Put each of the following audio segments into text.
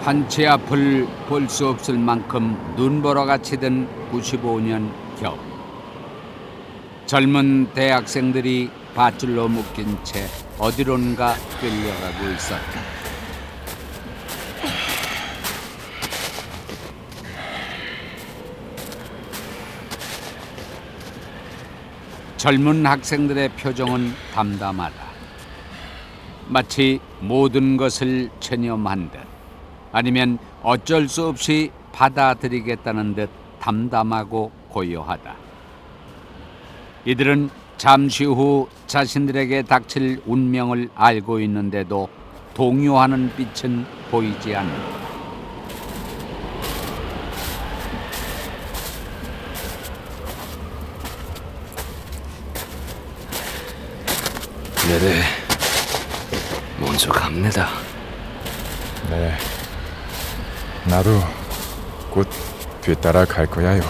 한치 앞을 볼 수 없을 만큼 눈보라 같이 든 95년 겨울. 젊은 대학생들이 밧줄로 묶인 채 어디론가 끌려가고 있었다. 젊은 학생들의 표정은 담담하다. 마치 모든 것을 체념한 듯, 아니면 어쩔 수 없이 받아들이겠다는 듯 담담하고 고요하다. 이들은 잠시 후 자신들에게 닥칠 운명을 알고 있는데도 동요하는 빛은 보이지 않는다. 네네, 먼저 갑니다. 네, 나도 곧 뒤따라 갈 거야요.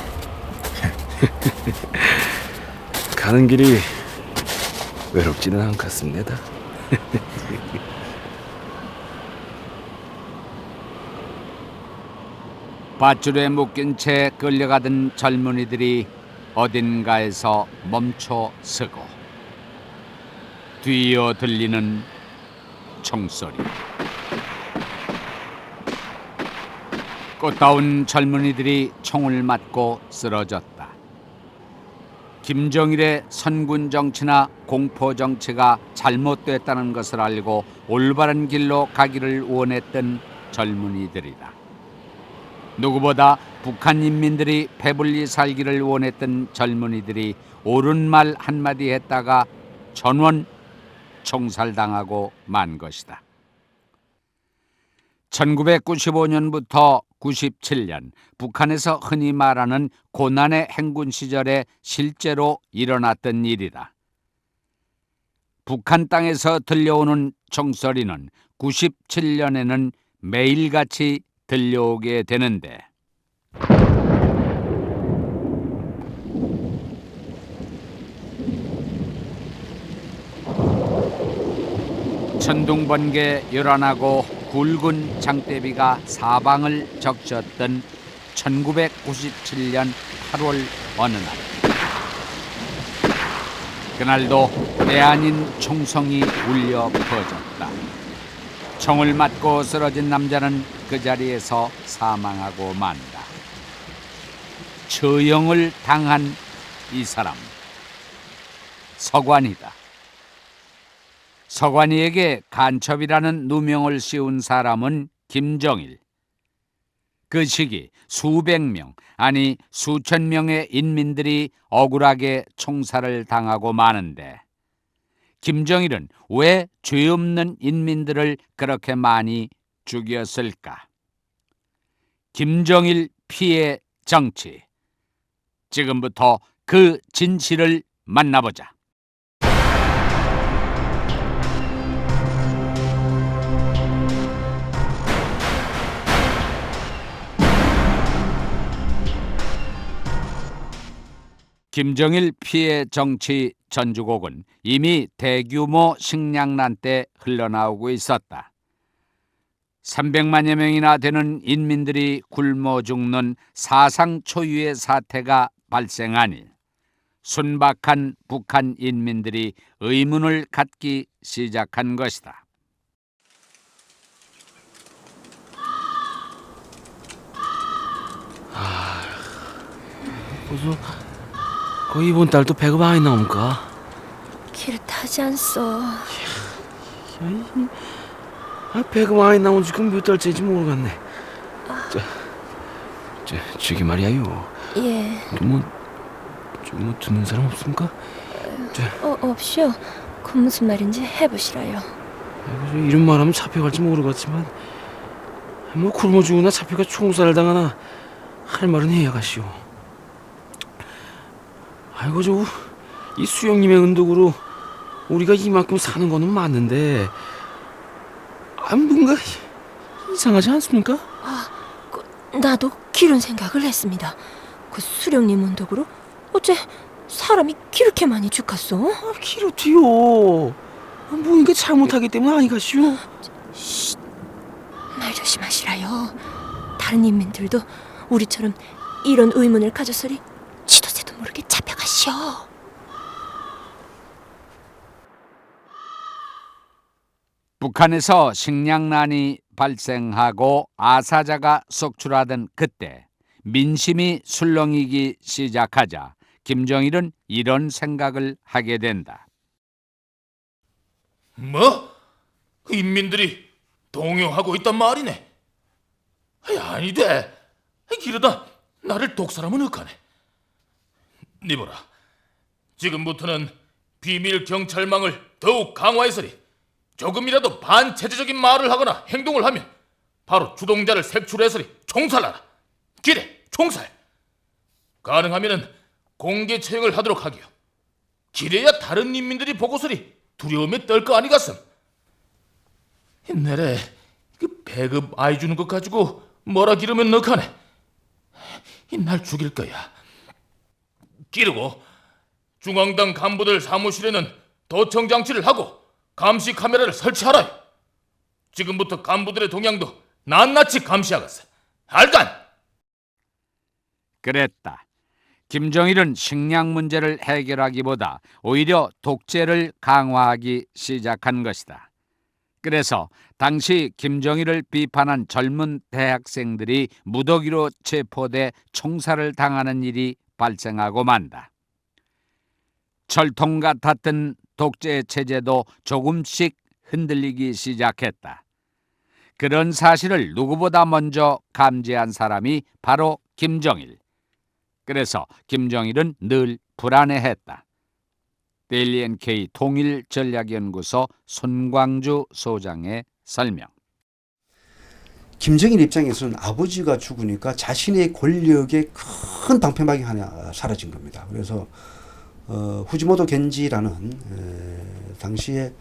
가는 길이 외롭지는 않겠습니다. 밧줄에 묶인 채 끌려가던 젊은이들이 어딘가에서 멈춰 서고 뒤이어 들리는 총소리. 꽃다운 젊은이들이 총을 맞고 쓰러졌다. 김정일의 선군 정치나 공포 정치가 잘못됐다는 것을 알고 올바른 길로 가기를 원했던 젊은이들이다. 누구보다 북한 인민들이 배불리 살기를 원했던 젊은이들이 옳은 말 한마디 했다가 전원 총살당하고 만 것이다. 1995년부터 97년 북한에서 흔히 말하는 고난의 행군 시절에 실제로 일어났던 일이다. 북한 땅에서 들려오는 총소리는 97년에는 매일같이 들려오게 되는데, 천둥번개 요란하고 굵은 장대비가 사방을 적셨던 1997년 8월 어느 날, 그날도 때 아닌 총성이 울려 퍼졌다. 총을 맞고 쓰러진 남자는 그 자리에서 사망하고 만다. 처형을 당한 이 사람, 서관이다. 서관이에게 간첩이라는 누명을 씌운 사람은 김정일. 그 시기 수백 명, 아니 수천 명의 인민들이 억울하게 총살을 당하고 마는데, 김정일은 왜 죄 없는 인민들을 그렇게 많이 죽였을까? 김정일 피해 정치. 지금부터 그 진실을 만나보자. 김정일 피해 정치 전주곡은 이미 대규모 식량난 때 흘러나오고 있었다. 300만여 명이나 되는 인민들이 굶어 죽는 사상 초유의 사태가 발생한 일, 순박한 북한 인민들이 의문을 갖기 시작한 것이다. 무슨 그 이번 달도 배가 많이 나옵니까? 길 타지 않소. 배가 많이 나온 지금 몇 달째인지 모르겠네. 저기 말이야요. 예. 좀 듣는 사람 없습니까? 없쇼. 그 무슨 말인지 해보시라요. 이런 말하면 잡혀갈지 모르겠지만, 뭐 굶어 죽으나 잡혀가 총살을 당하나 할 말은 해야가시오. 아이고, 이 수영님의 은덕으로 우리가 이만큼 사는 거는 맞는데, 뭔가 이상하지 않습니까? 나도 그런 생각을 했습니다. 그 수령님 언덕으로 어째 사람이 그렇게 많이 죽었어? 그렇지요. 뭔가 잘못하기 때문 아니가시오. 정말 조심하시라요. 다른 인민들도 우리처럼 이런 의문을 가져서리 지도새도 모르게 잡혀가시오. 북한에서 식량난이 발생하고 아사자가 속출하던 그때 민심이 술렁이기 시작하자 김정일은 이런 생각을 하게 된다. 뭐? 인민들이 동요하고 있단 말이네. 아니대. 이러다 나를 독사람은 억하네. 니보라, 지금부터는 비밀 경찰망을 더욱 강화해서리 조금이라도 반체제적인 말을 하거나 행동을 하면 바로 주동자를 색출해서리 총살하라. 기래, 총살. 가능하면은 공개 처형을 하도록 하기요. 기래야 다른 인민들이 보고서리 두려움에 떨 거 아니겠음. 내래 그 배급 아이 주는 것 가지고 뭐라 기르면 넉하네. 날 죽일 거야. 기르고 중앙당 간부들 사무실에는 도청 장치를 하고 감시 카메라를 설치하라요. 지금부터 간부들의 동향도 낱낱이 감시하겠어. 알간? 그랬다. 김정일은 식량 문제를 해결하기보다 오히려 독재를 강화하기 시작한 것이다. 그래서 당시 김정일을 비판한 젊은 대학생들이 무더기로 체포돼 총살을 당하는 일이 발생하고 만다. 철통 같았던 독재 체제도 조금씩 흔들리기 시작했다. 그런 사실을 누구보다 먼저 감지한 사람이 바로 김정일. 그래서 김정일은 늘 불안해했다. 데일리 NK 통일전략연구소 손광주 소장의 설명. 김정일 입장에서는 아버지가 죽으니까 자신의 권력의 큰 방패막이 하나 사라진 겁니다. 그래서 후지모토 겐지라는 당시에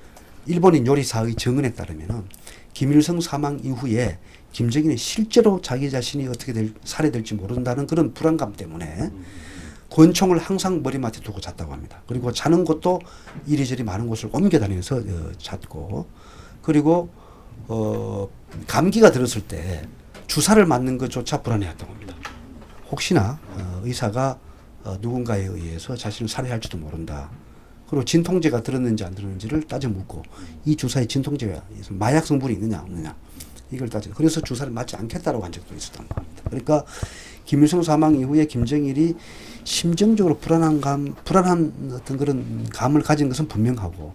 일본인 요리사의 증언에 따르면 김일성 사망 이후에 김정일이 실제로 자기 자신이 어떻게 살해될지 모른다는 그런 불안감 때문에 권총을 항상 머리맡에 두고 잤다고 합니다. 그리고 자는 곳도 이리저리 많은 곳을 옮겨 다니면서 잤고, 그리고 감기가 들었을 때 주사를 맞는 것조차 불안해했다고 합니다. 혹시나 의사가 누군가에 의해서 자신을 살해할지도 모른다. 그리고 진통제가 들었는지 안 들었는지를 따져 묻고, 이 주사에 진통제가 마약 성분이 있느냐 없느냐 이걸 따져. 그래서 주사를 맞지 않겠다라고 한 적도 있었던 겁니다. 그러니까 김일성 사망 이후에 김정일이 심정적으로 불안한 어떤 그런 감을 가진 것은 분명하고,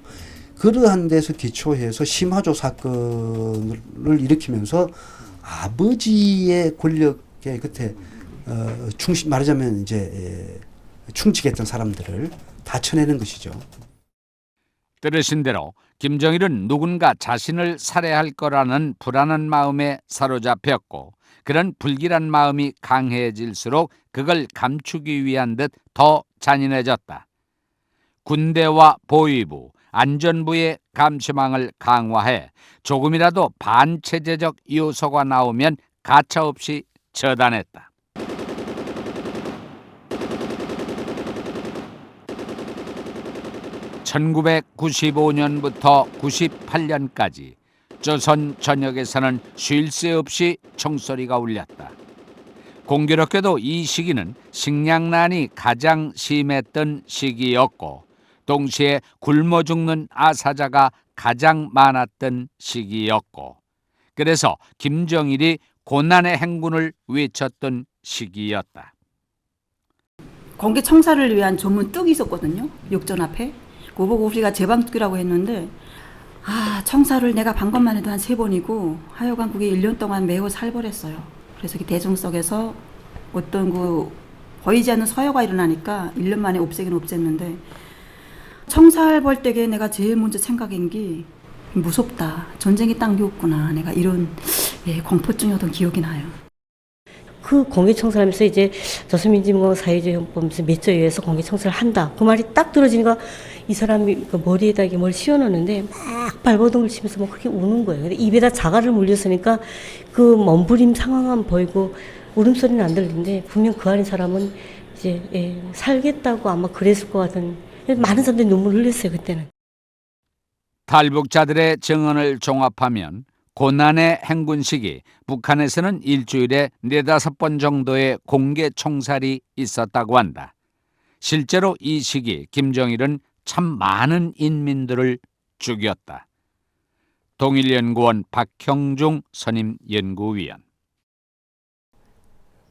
그러한 데서 기초해서 심화조 사건을 일으키면서 아버지의 권력에 끝에 말하자면 이제 충직했던 사람들을 다 쳐내는 것이죠. 들으신 대로 김정일은 누군가 자신을 살해할 거라는 불안한 마음에 사로잡혔고, 그런 불길한 마음이 강해질수록 그걸 감추기 위한 듯 더 잔인해졌다. 군대와 보위부, 안전부의 감시망을 강화해 조금이라도 반체제적 요소가 나오면 가차없이 처단했다. (1995년부터) (98년까지) 조선 전역에서는 쉴 새 없이 총소리가 울렸다. 공교롭게도 이 시기는 식량난이 가장 심했던 시기였고, 동시에 굶어 죽는 아사자가 가장 많았던 시기였고, 그래서 김정일이 고난의 행군을 외쳤던 시기였다. 공개 청사를 위한 전문 뚝이 있었거든요. 욕전 앞에. 그거 보고 우리가 제방뚝이라고 했는데, 청사를 내가 반 것만 해도 한 3번이고 하여간 그게 1년 동안 매우 살벌했어요. 그래서 대중석에서 어떤 보이지 않는 서여가 일어나니까 1년 만에 없애긴 없앴는데, 청살 벌 때에 내가 제일 먼저 생각한 게 무섭다. 전쟁이 딱 누웠구나. 내가 이런 공포증이었던 기억이 나요. 그 공개청사하면서 이제 조선민주공화국 사회주의헌법에서 몇 조에 의해서 공개청사를 한다. 그 말이 딱 들어지니까 이 사람이 그 머리에다 이게 뭘 씌워놓는데 막 발버둥을 치면서 막 그렇게 우는 거예요. 근데 입에다 자갈을 물렸으니까 그 몸부림 상황은 보이고 울음소리는 안 들리는데 분명 그 안에 사람은 이제 살겠다고 아마 그랬을 것 같은, 많은 사람들이 눈물을 흘렸어요, 그때는. 탈북자들의 증언을 종합하면 고난의 행군식이 북한에서는 일주일에 4-5번 정도의 공개 총살이 있었다고 한다. 실제로 이 시기 김정일은 참 많은 인민들을 죽였다. 동일연구원 박형중 선임 연구위원.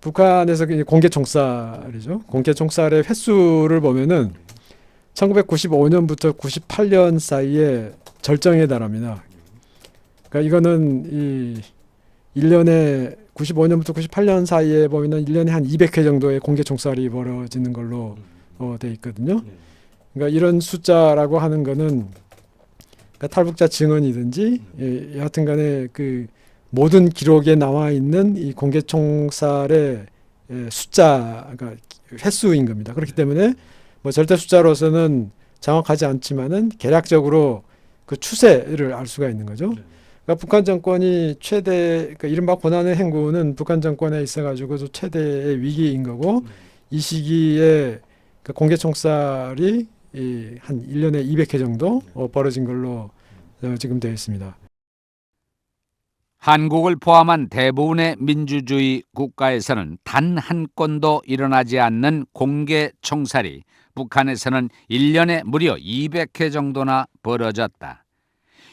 북한에서 공개 총살이죠. 공개 총살의 횟수를 보면은 1995년부터 98년 사이에 절정에 달합니다. 그러니까 이거는 이 1년에 95년부터 98년 사이에 보면은 1년에 한 200회 정도의 공개 총살이 벌어지는 걸로 돼 있거든요. 그러니까 이런 숫자라고 하는 거는 그러니까 탈북자 증언이든지 여하튼간에 그 모든 기록에 나와 있는 이 공개 총살의 숫자가 횟수인 겁니다. 그렇기 때문에 뭐 절대 숫자로서는 정확하지 않지만은 대략적으로 그 추세를 알 수가 있는 거죠. 그러니까 북한 정권이 최대, 그러니까 이른바 고난의 행군은 북한 정권에 있어가지고 최대의 위기인 거고, 이 시기에 그 공개 총살이 한 1년에 200회 정도 벌어진 걸로 지금 되어 있습니다. 한국을 포함한 대부분의 민주주의 국가에서는 단 한 건도 일어나지 않는 공개 총살이 북한에서는 1년에 무려 200회 정도나 벌어졌다.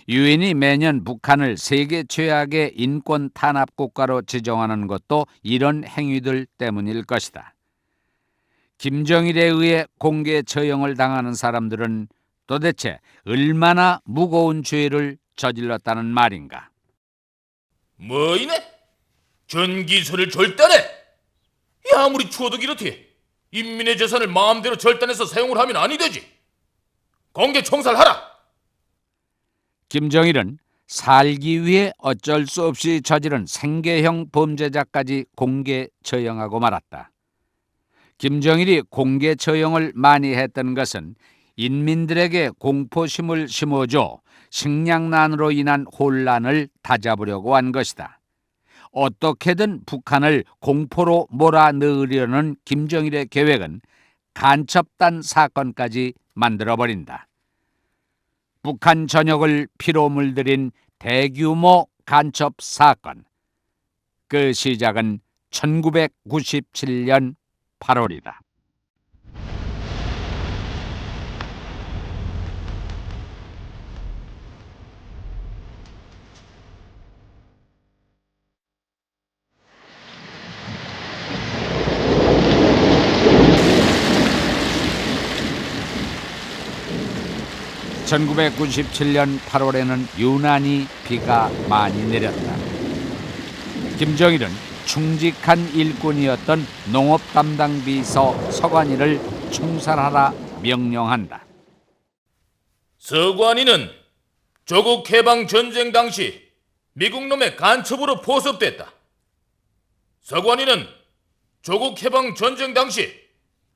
유엔이 매년 북한을 세계 최악의 인권 탄압 국가로 지정하는 것도 이런 행위들 때문일 것이다. 김정일에 의해 공개 처형을 당하는 사람들은 도대체 얼마나 무거운 죄를 저질렀다는 말인가? 뭐이네? 전기서를 절단해? 야, 아무리 추워도 이렇게 인민의 재산을 마음대로 절단해서 사용을 하면 아니 되지. 공개 총살하라. 김정일은 살기 위해 어쩔 수 없이 저지른 생계형 범죄자까지 공개 처형하고 말았다. 김정일이 공개 처형을 많이 했던 것은 인민들에게 공포심을 심어줘 식량난으로 인한 혼란을 다잡으려고 한 것이다. 어떻게든 북한을 공포로 몰아넣으려는 김정일의 계획은 간첩단 사건까지 만들어버린다. 북한 전역을 피로 물들인 대규모 간첩 사건. 그 시작은 1997년 8월이다. (1997년 8월에는) 유난히 비가 많이 내렸다. 김정일은 충직한 일꾼이었던 농업 담당 비서 서관이를 총살하라 명령한다. 서관이는 조국 해방 전쟁 당시 미국 놈의 간첩으로 포섭됐다. 서관이는 조국 해방 전쟁 당시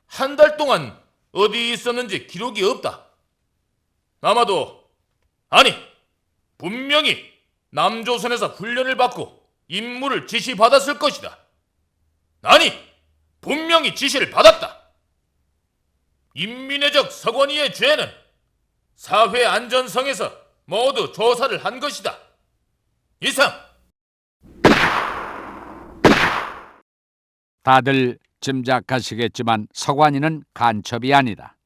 한 달 동안 어디 있었는지 기록이 없다. 아마도, 아니, 분명히 남조선에서 훈련을 받고 임무를 지시받았을 것이다. 아니, 분명히 지시를 받았다. 인민의적 서건희의 죄는 사회 안전성에서 모두 조사를 한 것이다. 이상. 다들 짐작하시겠지만 서관이는 간첩이 아니다.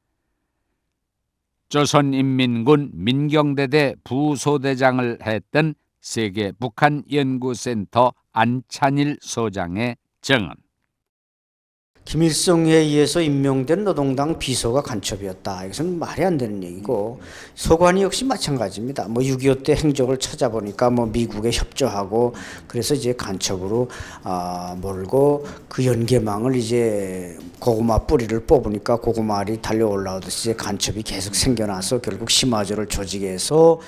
조선인민군 민경대대 부소대장을 했던 세계 북한연구센터 안찬일 소장의 증언. 김일성에 의해서 임명된 노동당 비서가 간첩이었다. 이것은 말이 안 되는 얘기고, 서관이 역시 마찬가지입니다. 뭐 6.25 때 행적을 찾아보니까 뭐 미국에 협조하고 그래서 이제 간첩으로 몰고 그 연계망을 이제 고구마 뿌리를 뽑으니까 고구마 알이 달려 올라오듯이 간첩이 계속 생겨나서 결국 심화조를 조직해서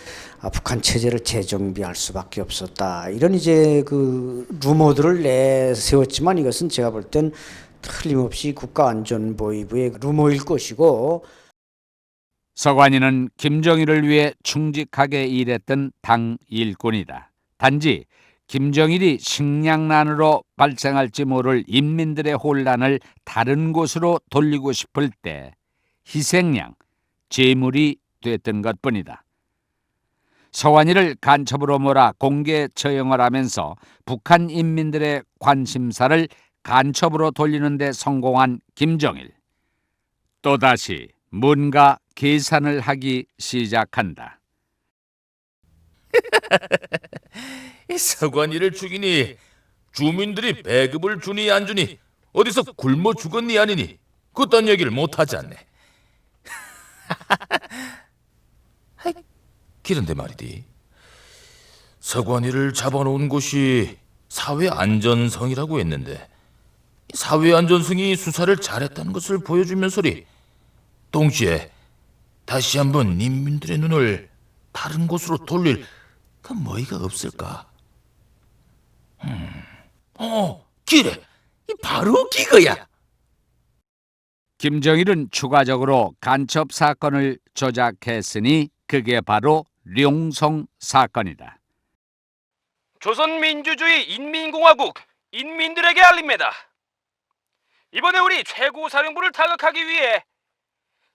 북한 체제를 재정비할 수밖에 없었다. 이런 이제 그 루머들을 내세웠지만 이것은 제가 볼 땐 틀림없이 국가안전보위부의 루머일 것이고, 서관이는 김정일을 위해 충직하게 일했던 당 일꾼이다. 단지 김정일이 식량난으로 발생할지 모를 인민들의 혼란을 다른 곳으로 돌리고 싶을 때 희생양, 제물이 됐던 것뿐이다. 서완이를 간첩으로 몰아 공개 처형을 하면서 북한 인민들의 관심사를 간첩으로 돌리는 데 성공한 김정일. 또다시 뭔가 계산을 하기 시작한다. 이 서관이를 죽이니 주민들이 배급을 주니 안 주니 어디서 굶어 죽었니 아니니 그딴 얘기를 못하지 않네. 그런데 말이디, 서관이를 잡아놓은 곳이 사회안전성이라고 했는데 사회안전성이 수사를 잘했다는 것을 보여주면서리 동시에 다시 한번 인민들의 눈을 다른 곳으로 돌릴 그 뭐이가 없을까? 기래, 바로 기거야. 김정일은 추가적으로 간첩 사건을 조작했으니 그게 바로 룡성 사건이다. 조선민주주의 인민공화국 인민들에게 알립니다. 이번에 우리 최고사령부를 타격하기 위해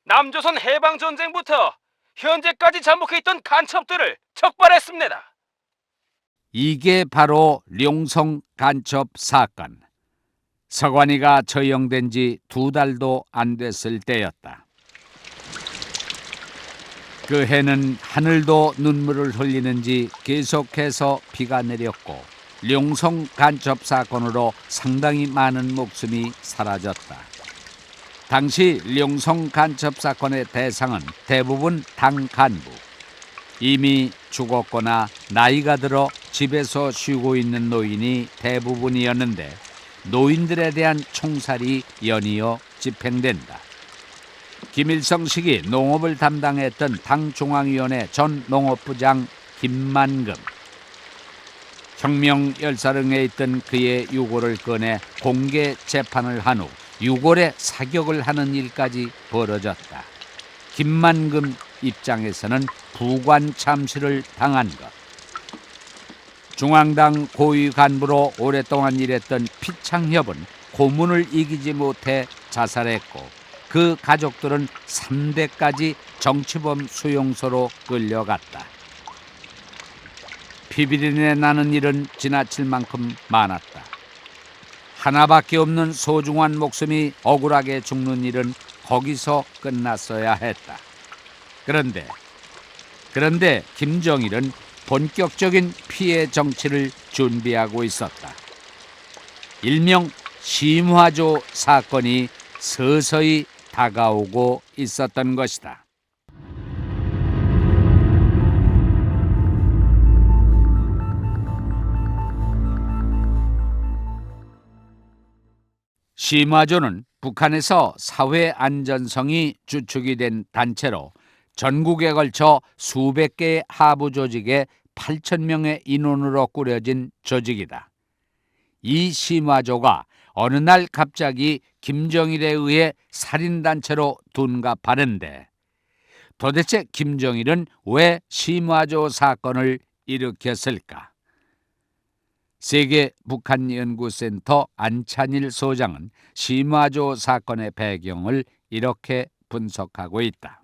남조선 해방전쟁부터 현재까지 잠복해있던 간첩들을 적발했습니다. 이게 바로 룡성 간첩 사건. 서관이가 처형된 지 2달도 안 됐을 때였다. 그 해는 하늘도 눈물을 흘리는지 계속해서 비가 내렸고 룡성 간첩 사건으로 상당히 많은 목숨이 사라졌다. 당시 룡성 간첩 사건의 대상은 대부분 당 간부. 이미 죽었거나 나이가 들어 집에서 쉬고 있는 노인이 대부분이었는데 노인들에 대한 총살이 연이어 집행된다. 김일성 시기 농업을 담당했던 당중앙위원회 전 농업부장 김만금. 혁명 열사릉에 있던 그의 유골을 꺼내 공개 재판을 한 후 유골에 사격을 하는 일까지 벌어졌다. 김만금 입장에서는 부관 참시를 당한 것. 중앙당 고위 간부로 오랫동안 일했던 피창협은 고문을 이기지 못해 자살했고 그 가족들은 3대까지 정치범 수용소로 끌려갔다. 피비린내 나는 일은 지나칠 만큼 많았다. 하나밖에 없는 소중한 목숨이 억울하게 죽는 일은 거기서 끝났어야 했다. 그런데 김정일은 본격적인 피해 정치를 준비하고 있었다. 일명 심화조 사건이 서서히 다가오고 있었던 것이다. 심화조는 북한에서 사회 안전성이 주축이 된 단체로 전국에 걸쳐 수백 개의 하부 조직에 8,000명의 인원으로 꾸려진 조직이다. 이 심화조가 어느 날 갑자기 김정일에 의해 살인단체로 둔갑하는데 도대체 김정일은 왜 심화조 사건을 일으켰을까? 세계 북한연구센터 안찬일 소장은 심화조 사건의 배경을 이렇게 분석하고 있다.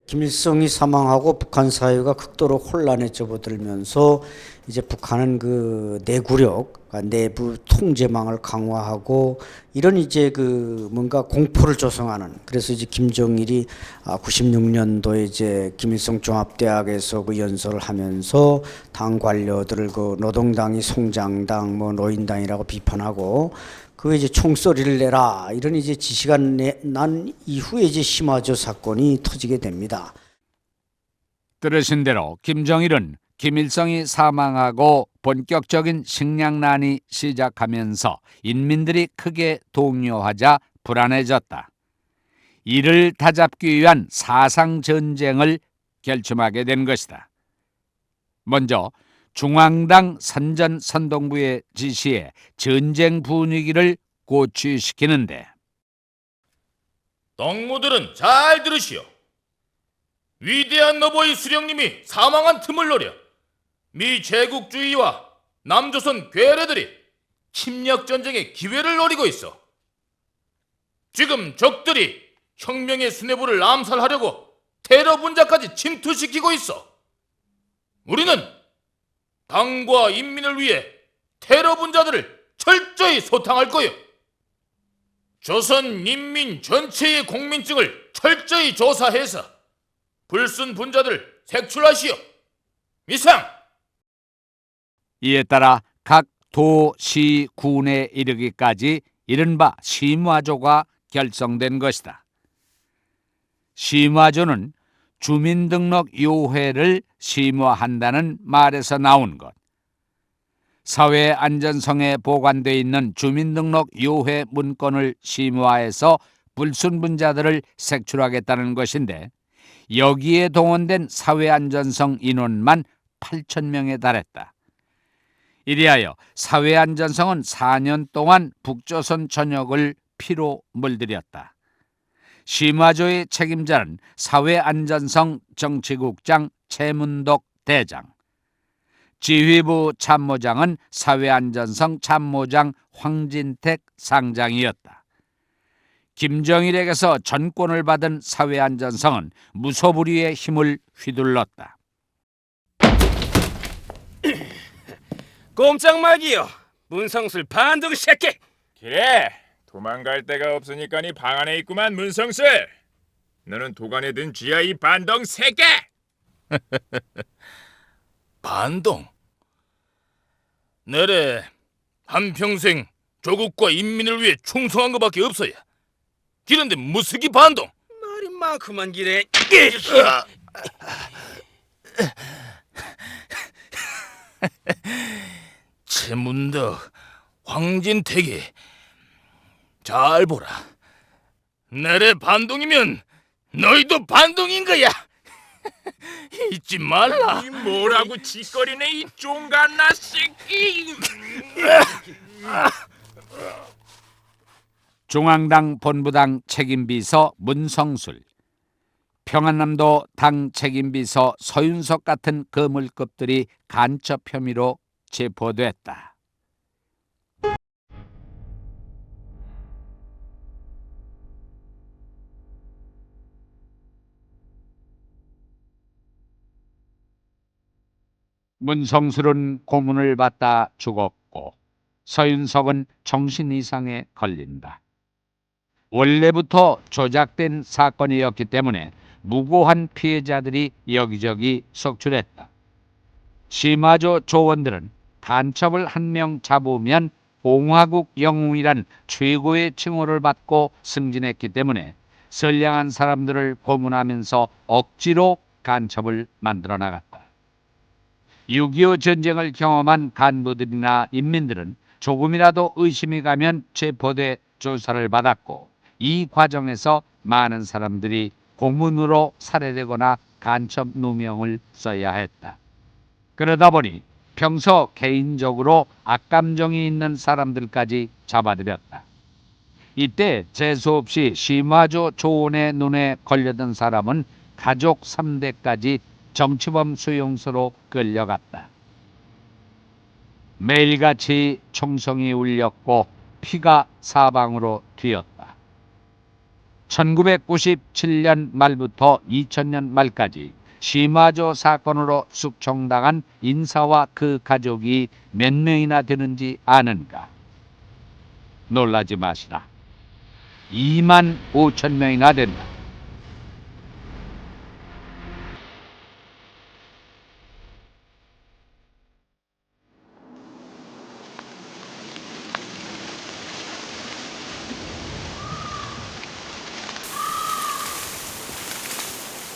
김일성이 사망하고 북한 사회가 극도로 혼란에 접어들면서 이제 북한은 그 내구력, 그러니까 내부 통제망을 강화하고 이런 이제 그 뭔가 공포를 조성하는, 그래서 이제 김정일이 96년도에 이제 김일성 종합대학에서 그 연설을 하면서 당 관료들을 그 노동당이 송장당, 뭐 노인당이라고 비판하고 그 이제 총소리를 내라 이런 이제 지시가 난 이후에 이제 심화조 사건이 터지게 됩니다. 들으신 대로 김정일은 김일성이 사망하고 본격적인 식량난이 시작하면서 인민들이 크게 동요하자 불안해졌다. 이를 다잡기 위한 사상전쟁을 결심하게 된 것이다. 먼저 중앙당 선전선동부의 지시에 전쟁 분위기를 고취시키는데 동무들은 잘 들으시오. 위대한 너보이 수령님이 사망한 틈을 노려 미 제국주의와 남조선 괴뢰들이 침략전쟁의 기회를 노리고 있어. 지금 적들이 혁명의 수뇌부를 암살하려고 테러 분자까지 침투시키고 있어. 우리는 당과 인민을 위해 테러 분자들을 철저히 소탕할 거요. 조선 인민 전체의 공민증을 철저히 조사해서 불순 분자들을 색출하시오. 이상. 이에 따라 각 도, 시, 군에 이르기까지 이른바 심화조가 결성된 것이다. 심화조는 주민등록 요회를 심화한다는 말에서 나온 것. 사회 안전성에 보관되어 있는 주민등록 요회 문건을 심화해서 불순분자들을 색출하겠다는 것인데, 여기에 동원된 사회안전성 인원만 8,000명에 달했다. 이리하여 사회안전성은 4년 동안 북조선 전역을 피로 물들였다. 심화조의 책임자는 사회안전성 정치국장 최문독 대장, 지휘부 참모장은 사회안전성 참모장 황진택 상장이었다. 김정일에게서 전권을 받은 사회안전성은 무소불위의 힘을 휘둘렀다. 꼼짝 말기요. 문성술 반동 새끼. 그래, 도망갈 데가 없으니까 네 방 안에 있구만 문성술. 너는 도관에 든 쥐야 이 반동 새끼. 반동. 내래 한평생 조국과 인민을 위해 충성한 것밖에 없어야. 그런데 무스기 반동. 말이 많구만 기래. 최문덕, 황진택이 잘 보라. 내래 반동이면 너희도 반동인 거야. 잊지 말라. 이 뭐라고 짓거리네 이 쫑갓나 새끼. 중앙당 본부당 책임비서 문성술, 평안남도 당 책임비서 서윤석 같은 거물급들이 간첩 혐의로 체포됐다. 문성술은 고문을 받다 죽었고 서윤석은 정신 이상에 걸린다. 원래부터 조작된 사건이었기 때문에 무고한 피해자들이 여기저기 속출했다. 심화조 조원들은 간첩을 한 명 잡으면 공화국 영웅이란 최고의 칭호를 받고 승진했기 때문에 선량한 사람들을 고문하면서 억지로 간첩을 만들어 나갔다. 6.25 전쟁을 경험한 간부들이나 인민들은 조금이라도 의심이 가면 체포돼 조사를 받았고, 이 과정에서 많은 사람들이 고문으로 살해되거나 간첩 누명을 써야 했다. 그러다 보니 평소 개인적으로 악감정이 있는 사람들까지 잡아들였다. 이때 재수없이 심화조 조원의 눈에 걸려든 사람은 가족 3대까지 정치범 수용소로 끌려갔다. 매일같이 총성이 울렸고 피가 사방으로 튀었다. 1997년 말부터 2000년 말까지 심화조 사건으로 숙청당한 인사와 그 가족이 몇 명이나 되는지 아는가? 놀라지 마시라. 25,000명이나 된다.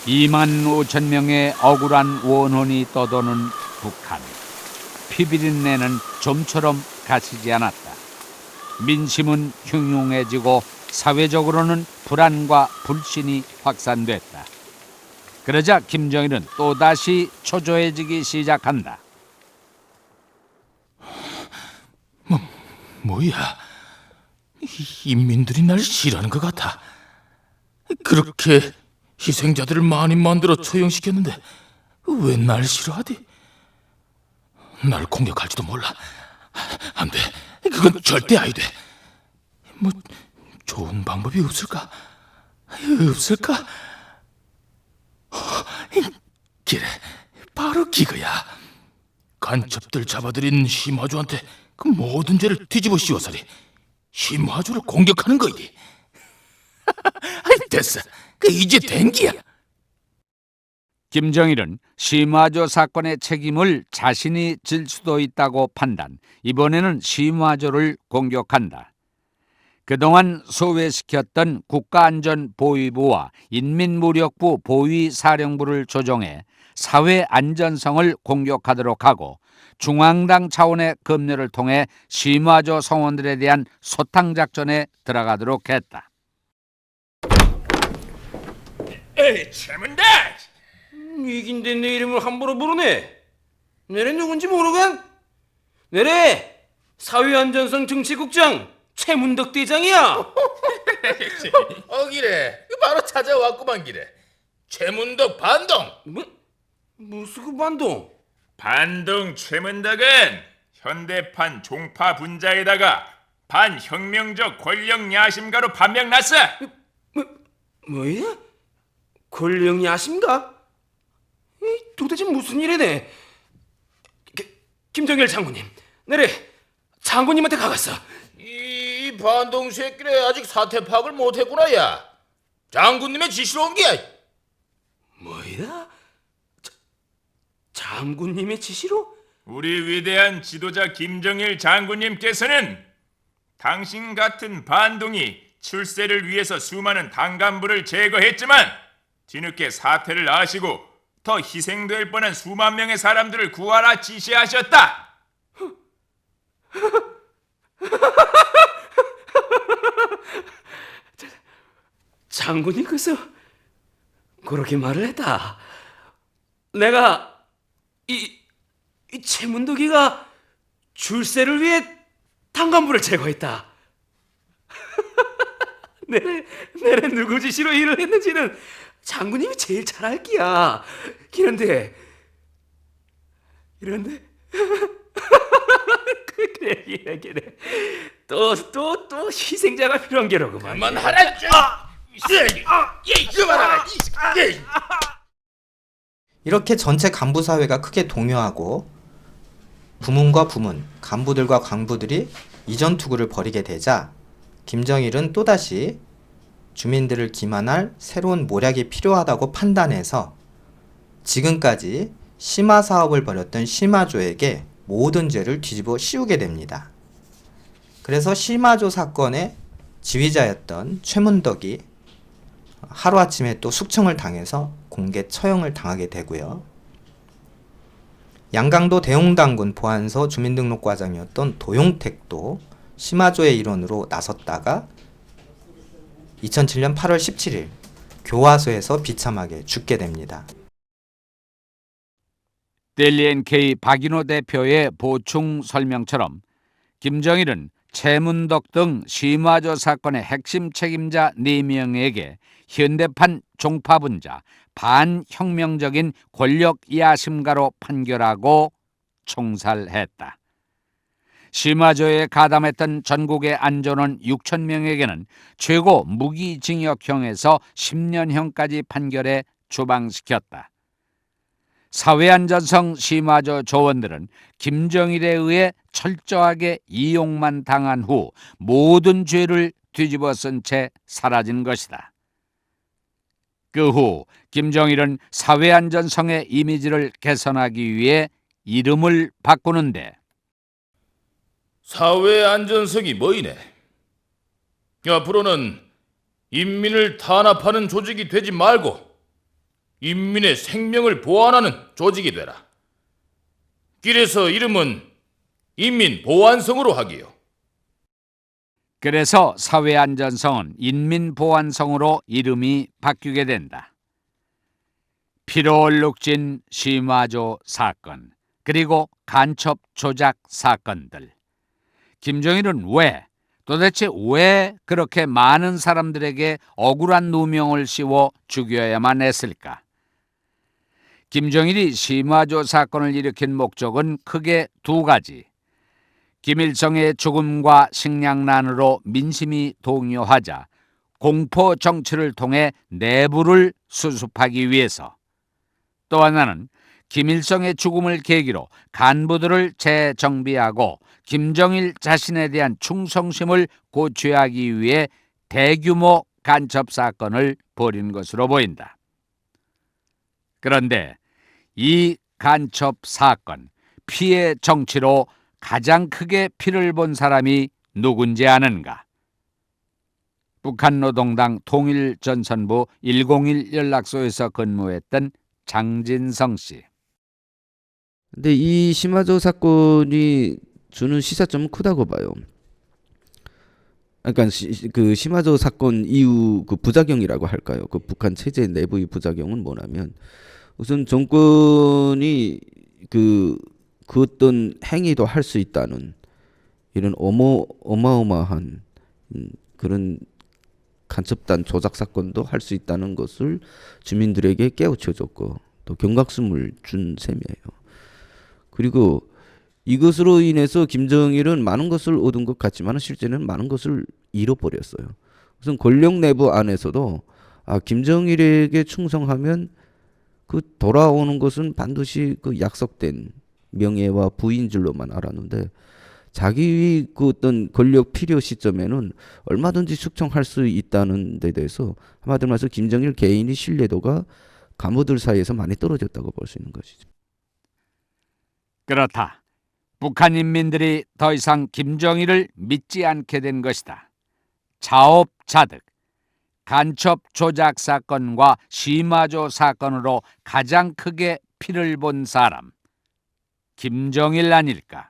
(25,000명의) 억울한 원혼이 떠도는 북한. 피비린내는 좀처럼 가시지 않았다. 민심은 흉흉해지고 사회적으로는 불안과 불신이 확산됐다. 그러자 김정일은 또다시 초조해지기 시작한다. 뭐야? 인민들이 날 싫어하는 것 같아. 그렇게 희생자들을 많이 만들어 처형시켰는데 왜 날 싫어하디? 날 공격할지도 몰라. 안 돼. 그건 절대 아니 돼. 뭐 좋은 방법이 없을까? 없을까? 그래, 바로 기거야. 간첩들 잡아들인 심화주한테 그 모든 죄를 뒤집어 씌워서리 심화주를 공격하는 거이디. 됐어. 이제 된 기야. 김정일은 심화조 사건의 책임을 자신이 질 수도 있다고 판단, 이번에는 심화조를 공격한다. 그동안 소외시켰던 국가안전보위부와 인민무력부 보위사령부를 조정해 사회 안전성을 공격하도록 하고 중앙당 차원의 검열을 통해 심화조 성원들에 대한 소탕작전에 들어가도록 했다. 에이, 최문덕! 이긴데 내 이름을 함부로 부르네. 내래 누군지 모르간? 내래 사회안전성 정치국장 최문덕 대장이야. 기래. 바로 찾아왔구만 기래. 최문덕 반동. 무슨 그 반동? 반동 최문덕은 현대판 종파 분자에다가 반혁명적 권력 야심가로 판명났어. 뭐야? 권력 야심가? 도대체 무슨 일이네? 김정일 장군님, 내래 장군님한테 가갔어. 이 반동 새끼래 아직 사태 파악을 못했구나 야. 장군님의 지시로 온 게야. 뭐야? 장군님의 지시로? 우리 위대한 지도자 김정일 장군님께서는 당신 같은 반동이 출세를 위해서 수많은 당 간부를 제거했지만 뒤늦게 사태를 아시고 더 희생될 뻔한 수만 명의 사람들을 구하라 지시하셨다. 장군님께서 그렇게 말을 했다. 내가 이 최문덕이가 출세를 위해 당간부를 제거했다. 내래 누구 지시로 일을 했는지는 장군님이 제일 잘 알기야. 그런데 그래 또 희생자가 필요한 게로구만. 그만하라. 그만하라. 이렇게 전체 간부 사회가 크게 동요하고 부문과 부문, 간부들과 간부들이 이전 투구를 벌이게 되자 김정일은 또다시 주민들을 기만할 새로운 모략이 필요하다고 판단해서 지금까지 심화 사업을 벌였던 심화조에게 모든 죄를 뒤집어 씌우게 됩니다. 그래서 심화조 사건의 지휘자였던 최문덕이 하루아침에 또 숙청을 당해서 공개 처형을 당하게 되고요. 양강도 대웅당군 보안서 주민등록과장이었던 도용택도 심화조의 일원으로 나섰다가 2007년 8월 17일 교화소에서 비참하게 죽게 됩니다. 데일리 NK 박인호 대표의 보충 설명처럼 김정일은 최문덕 등 심화조 사건의 핵심 책임자 4명에게 현대판 종파분자, 반혁명적인 권력 야심가로 판결하고 총살했다. 심화조에 가담했던 전국의 안전원 6,000명에게는 최고 무기징역형에서 10년형까지 판결해 추방시켰다. 사회안전성 심화조 조원들은 김정일에 의해 철저하게 이용만 당한 후 모든 죄를 뒤집어 쓴 채 사라진 것이다. 그 후 김정일은 사회안전성의 이미지를 개선하기 위해 이름을 바꾸는데 사회 안전성이 뭐이네. 앞으로는 인민을 탄압하는 조직이 되지 말고 인민의 생명을 보완하는 조직이 되라. 그래서 이름은 인민보안성으로 하기요. 그래서 사회안전성은 인민보안성으로 이름이 바뀌게 된다. 피로 얼룩진 심화조 사건, 그리고 간첩 조작 사건들. 김정일은 도대체 왜 그렇게 많은 사람들에게 억울한 누명을 씌워 죽여야만 했을까? 김정일이 심화조 사건을 일으킨 목적은 크게 두 가지. 김일성의 죽음과 식량난으로 민심이 동요하자 공포 정치를 통해 내부를 수습하기 위해서, 또 하나는 김일성의 죽음을 계기로 간부들을 재정비하고 김정일 자신에 대한 충성심을 고취하기 위해 대규모 간첩 사건을 벌인 것으로 보인다. 그런데 이 간첩 사건, 피해 정치로 가장 크게 피를 본 사람이 누군지 아는가? 북한노동당 통일전선부 101 연락소에서 근무했던 장진성 씨. 근데 이 시마조 사건이 주는 시사점은 크다고 봐요. 그러니까 그 시마조 사건 이후 그 부작용이라고 할까요? 그 북한 체제 내부의 부작용은 뭐냐면 우선 정권이 그 어떤 행위도 할 수 있다는 이런 어마어마한 그런 간첩단 조작 사건도 할 수 있다는 것을 주민들에게 깨우쳐줬고 또 경각심을 준 셈이에요. 그리고 이것으로 인해서 김정일은 많은 것을 얻은 것 같지만 실제는 많은 것을 잃어버렸어요. 우선 권력 내부 안에서도 김정일에게 충성하면 그 돌아오는 것은 반드시 그 약속된 명예와 부인 줄로만 알았는데 자기 그 어떤 권력 필요 시점에는 얼마든지 숙청할 수 있다는 데 대해서 한마디로 말해서 김정일 개인의 신뢰도가 간부들 사이에서 많이 떨어졌다고 볼 수 있는 것이죠. 그렇다. 북한 인민들이 더 이상 김정일을 믿지 않게 된 것이다. 자업자득, 간첩 조작 사건과 시마조 사건으로 가장 크게 피를 본 사람, 김정일 아닐까?